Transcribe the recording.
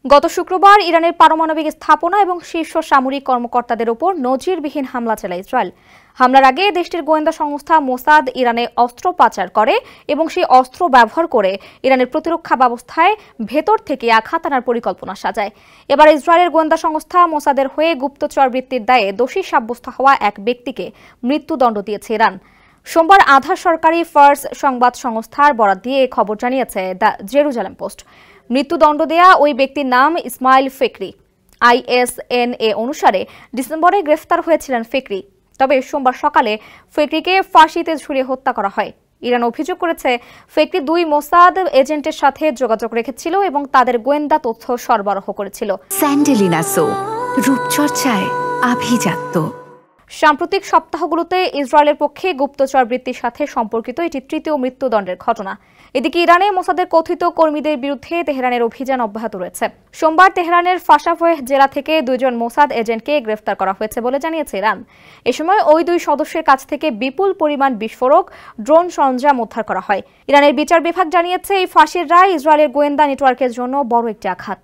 গত শুক্রবার ইরানের পারমাণবিক স্থাপনা এবং শীর্ষ সামরিক কর্মকর্তাদের উপর নজিরবিহীন হামলা চালায় ইসরায়েল। হামলার আগে দেশটির গোয়েন্দা সংস্থা মোসাদ ইরানে অস্ত্র পাচার করে এবং সেই অস্ত্র ব্যবহার করে ইরানের প্রতিরক্ষা ব্যবস্থায় ভেতর থেকে আঘাত আনার পরিকল্পনা সাজায়। এবার ইসরায়েলের গোয়েন্দা সংস্থা মোসাদের হয়ে গুপ্তচর বৃত্তির দায়ে দোষী সাব্যস্ত হওয়া এক ব্যক্তিকে মৃত্যুদণ্ড দিয়েছে ইরান। সোমবার আধা সরকারি ফার্স সংবাদ সংস্থার বরাত দিয়ে খবর জানিয়েছে দ্য জেরুজালেম পোস্ট। মৃত্যুদণ্ড দেয়া ওই ব্যক্তির নাম ইসমাইল ফেকরি। ISNA অনুসারে ডিসেম্বরে গ্রেফতার হয়েছিলেন ফেকরি। তবে সোমবার সকালে ফেকরিকে ফাঁসিতে ঝুলিয়ে হত্যা করা হয়। ইরান অভিযোগ করেছে ফেকরি 2 মোসাদ এজেন্টের সাথে যোগাযোগ রেখেছিল এবং তাদের গোয়েন্দা তথ্য সরবরাহ করেছিল। স্যান্ডেলিনা সো, রূপচর্চায় আভিজাত্য। সাম্প্রতিক সপ্তাহগুলোতে ইসরায়েলের পক্ষে গুপ্তচর বৃত্তির সাথে সম্পর্কিত এটি তৃতীয় মৃত্যুদণ্ডের ঘটনা। এদিকে ইরানে মোসাদের কথিত কর্মীদের বিরুদ্ধে তেহরানের অভিযান অব্যাহত রয়েছে। সোমবার তেহরানের ফাশাফেহ জেলা থেকে 2 জন মোসাদ এজেন্টকে গ্রেফতার করা হয়েছে বলে জানিয়েছে ইরান। এ সময় ওই 2 সদস্যের কাছ থেকে বিপুল পরিমাণ বিস্ফোরক, ড্রোন সরঞ্জাম উদ্ধার করা হয়। ইরানের বিচার বিভাগ জানিয়েছে এই ফাঁসির রায় ইসরায়েলের গোয়েন্দা নেটওয়ার্কের জন্য বড় একটি আঘাত।